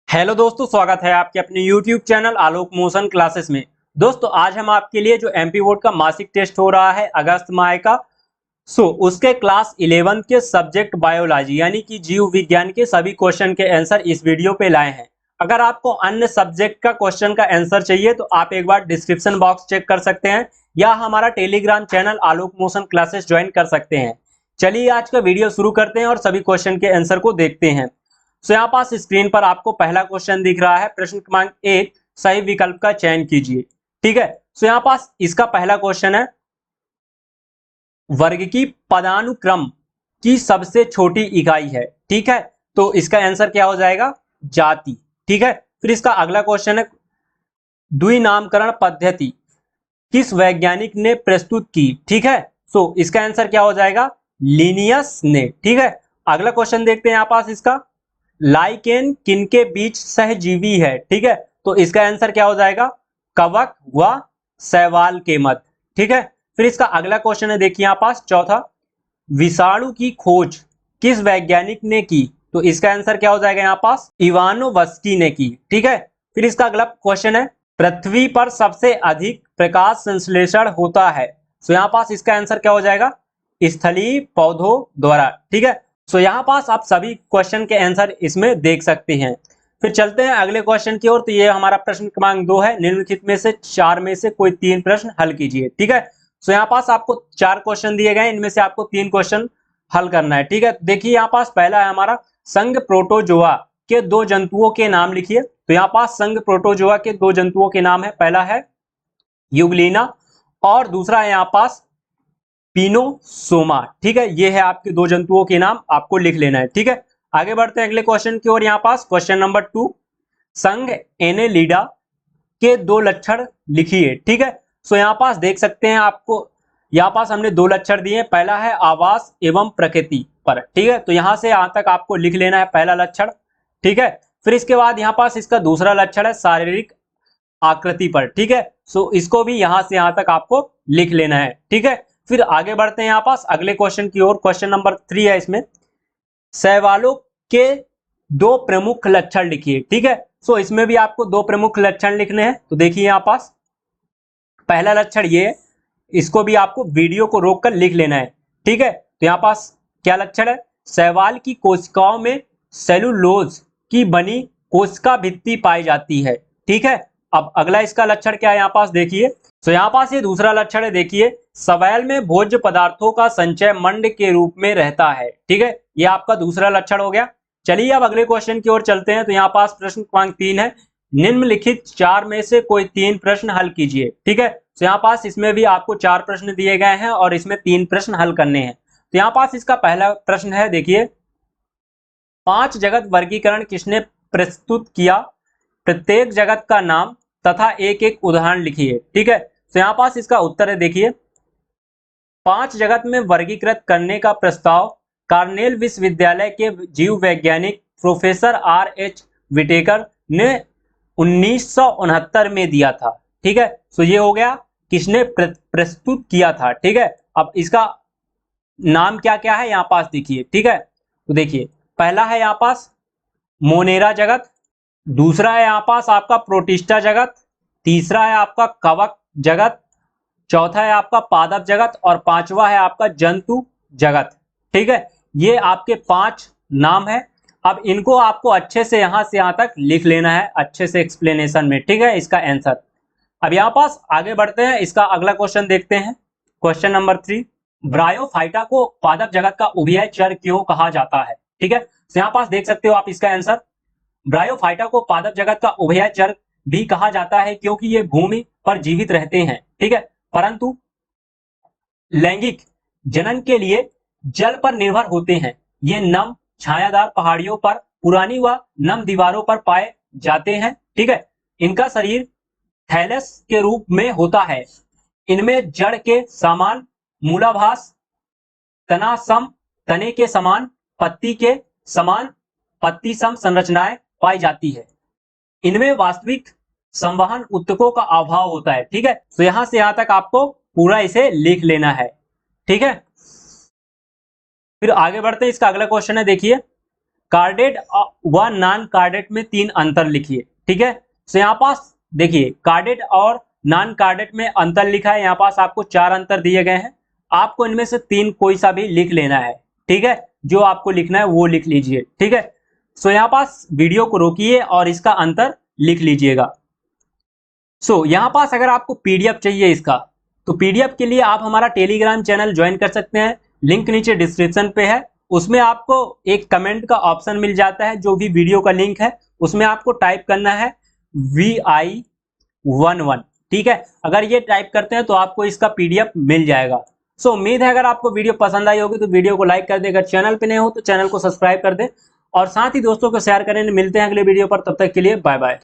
Hello दोस्तों, स्वागत है आपके अपने YouTube चैनल आलोक मोशन क्लासेस में। दोस्तों आज हम आपके लिए जो एमपी बोर्ड का मासिक टेस्ट हो रहा है अगस्त माह का, उसके क्लास 11 के सब्जेक्ट बायोलॉजी यानी कि जीव विज्ञान के सभी क्वेश्चन के आंसर इस वीडियो पे लाए हैं। अगर आपको अन्य सब्जेक्ट का क्वेश्चन का आंसर चाहिए तो आप एक बार डिस्क्रिप्शन बॉक्स चेक कर सकते हैं या हमारा टेलीग्राम चैनल आलोक मोशन क्लासेस ज्वाइन कर सकते हैं। चलिए आज का वीडियो शुरू करते हैं और सभी क्वेश्चन के आंसर को देखते हैं। यहाँ पास स्क्रीन पर आपको पहला क्वेश्चन दिख रहा है, प्रश्न क्रमांक 1, सही विकल्प का चयन कीजिए। ठीक है, यहाँ पास इसका पहला क्वेश्चन है, वर्ग की पदानुक्रम की सबसे छोटी इकाई है। ठीक है, तो इसका आंसर क्या हो जाएगा? जाति। ठीक है, फिर इसका अगला क्वेश्चन है, द्विनामकरण पद्धति किस वैज्ञानिक ने प्रस्तुत की? ठीक है, इसका आंसर क्या हो जाएगा? लिनियस ने। ठीक है, अगला क्वेश्चन देखते हैं यहाँ पास इसका, लाइकेन किनके बीच सहजीवी है? ठीक है, तो इसका आंसर क्या हो जाएगा? कवक व शैवाल के मध्य। ठीक है, फिर इसका अगला क्वेश्चन है, देखिए यहाँ पास चौथा, विषाणु की खोज किस वैज्ञानिक ने की? तो इसका आंसर क्या हो जाएगा यहाँ पास? इवानोव्स्की ने की। ठीक है, फिर इसका अगला क्वेश्चन है, पृथ्वी पर सबसे अधिक प्रकाश संश्लेषण होता है। यहाँ पास इसका आंसर क्या हो जाएगा? स्थलीय पौधों द्वारा। ठीक है, यहाँ पास आप सभी क्वेश्चन के आंसर इसमें देख सकते हैं। फिर चलते हैं अगले क्वेश्चन की ओर। तो ये हमारा प्रश्न क्रमांक 2 है, निम्नलिखित में से 4 में से कोई 3 प्रश्न हल कीजिए। ठीक है, यहाँ पास आपको 4 क्वेश्चन दिए गए, इनमें से आपको 3 क्वेश्चन हल करना है। ठीक है, देखिए यहाँ पास पहला है हमारा, संघ प्रोटोजोआ के 2 जंतुओं के नाम लिखिए। तो यहाँ पास संघ प्रोटोजोआ के 2 जंतुओं के नाम है, पहला है युगलिना और दूसरा है यहाँ पास पिनोसोमा। ठीक है, ये है आपके 2 जंतुओं के नाम, आपको लिख लेना है। ठीक है, आगे बढ़ते हैं अगले क्वेश्चन की ओर। यहाँ पास क्वेश्चन नंबर 2, संघ एनेलिडा के 2 लक्षण लिखिए। ठीक है, यहाँ पास देख सकते हैं, आपको यहाँ पास हमने 2 लक्षण दिए, पहला है आवास एवं प्रकृति पर। ठीक है, तो यहां से यहां तक आपको लिख लेना है पहला लक्षण। ठीक है, फिर इसके बाद यहाँ पास इसका दूसरा लक्षण है शारीरिक आकृति पर। ठीक है, इसको भी यहां से यहां तक आपको लिख लेना है। ठीक है, फिर आगे बढ़ते हैं यहाँ पास अगले क्वेश्चन की ओर। क्वेश्चन नंबर 3 है, इसमें शैवालों के 2 प्रमुख लक्षण लिखिए। ठीक है, इसमें भी आपको 2 प्रमुख लक्षण लिखने हैं। तो देखिए यहाँ पास पहला लक्षण ये है, इसको भी आपको वीडियो को रोककर लिख लेना है। ठीक है, तो यहाँ पास क्या लक्षण है? शैवाल की कोशिकाओं में सेलुलोज की बनी कोशिका भित्ति पाई जाती है। ठीक है, अब अगला इसका लक्षण क्या है यहाँ पास देखिए। यहाँ पास ये दूसरा लक्षण है, देखिए शैवाल में भोज्य पदार्थों का संचय मंड के रूप में रहता है। ठीक है, ये आपका दूसरा लक्षण हो गया। चलिए अब अगले क्वेश्चन की ओर चलते हैं। तो यहाँ पास प्रश्न क्रमांक 3 है, निम्नलिखित 4 में से कोई 3 प्रश्न हल कीजिए। ठीक है, यहाँ पास इसमें भी आपको 4 प्रश्न दिए गए हैं और इसमें 3 प्रश्न हल करने हैं। तो यहाँ पास इसका पहला प्रश्न है, देखिए 5 जगत वर्गीकरण किसने प्रस्तुत किया? प्रत्येक जगत का नाम तथा एक एक उदाहरण लिखिए। ठीक है, तो यहाँ पास इसका उत्तर है, देखिए 5 जगत में वर्गीकृत करने का प्रस्ताव कार्नेल विश्वविद्यालय के जीव वैज्ञानिक प्रोफेसर R.H. विटेकर ने 1969 में दिया था। ठीक है, ये हो गया किसने प्रस्तुत किया था। ठीक है, अब इसका नाम क्या क्या है यहाँ पास देखिए। ठीक है, तो देखिए पहला है यहाँ पास मोनेरा जगत, दूसरा है यहाँ पास आपका प्रोटिस्टा जगत, तीसरा है आपका कवक जगत, चौथा है आपका पादप जगत और पांचवा है आपका जंतु जगत। ठीक है, ये आपके 5 नाम है। अब इनको आपको अच्छे से यहां से यहां तक लिख लेना है, अच्छे से एक्सप्लेनेशन में। ठीक है, इसका आंसर। अब यहाँ पास आगे बढ़ते हैं, इसका अगला क्वेश्चन देखते हैं। क्वेश्चन नंबर 3, ब्रायोफाइटा को पादप जगत का उभयचर क्यों कहा जाता है? ठीक है, यहाँ पास देख सकते हो आप इसका आंसर। ब्रायोफाइटा को पादप जगत का उभयचर भी कहा जाता है क्योंकि ये भूमि पर जीवित रहते हैं। ठीक है, परंतु लैंगिक जनन के लिए जल पर निर्भर होते हैं। ये नम छायादार पहाड़ियों पर, पुरानी व नम दीवारों पर पाए जाते हैं। ठीक है, इनका शरीर थैलस के रूप में होता है। इनमें जड़ के समान मूलाभास, तना सम तने के समान, पत्ती के समान पत्ती सम संरचनाएं पाई जाती है। इनमें वास्तविक संवहन उत्तकों का अभाव होता है। ठीक है, तो यहां से यहां तक आपको पूरा इसे लिख लेना है। ठीक है, फिर आगे बढ़ते हैं, इसका अगला क्वेश्चन है, देखिए कार्डेड व नॉन कार्डेड में 3 अंतर लिखिए। ठीक है, तो यहाँ पास देखिए कार्डेड और नॉन कार्डेड में अंतर लिखा है, यहाँ पास आपको 4 अंतर दिए गए हैं, आपको इनमें से 3 कोई सा भी लिख लेना है। ठीक है, जो आपको लिखना है वो लिख लीजिए। ठीक है, सो यहाँ पास वीडियो को रोकिए और इसका अंतर लिख लीजिएगा। सो यहाँ पास अगर आपको पीडीएफ चाहिए इसका, तो पीडीएफ के लिए आप हमारा टेलीग्राम चैनल ज्वाइन कर सकते हैं, लिंक नीचे डिस्क्रिप्शन पे है। उसमें आपको एक कमेंट का ऑप्शन मिल जाता है, जो भी वीडियो का लिंक है उसमें आपको टाइप करना है VI11। ठीक है, अगर ये टाइप करते हैं तो आपको इसका पीडीएफ मिल जाएगा। सो उम्मीद है अगर आपको वीडियो पसंद आई होगी तो वीडियो को लाइक कर दे, अगर चैनल पे नए हो तो चैनल को सब्सक्राइब कर दे और साथ ही दोस्तों को शेयर करें। मिलते हैं अगले वीडियो पर, तब तक के लिए बाय बाय।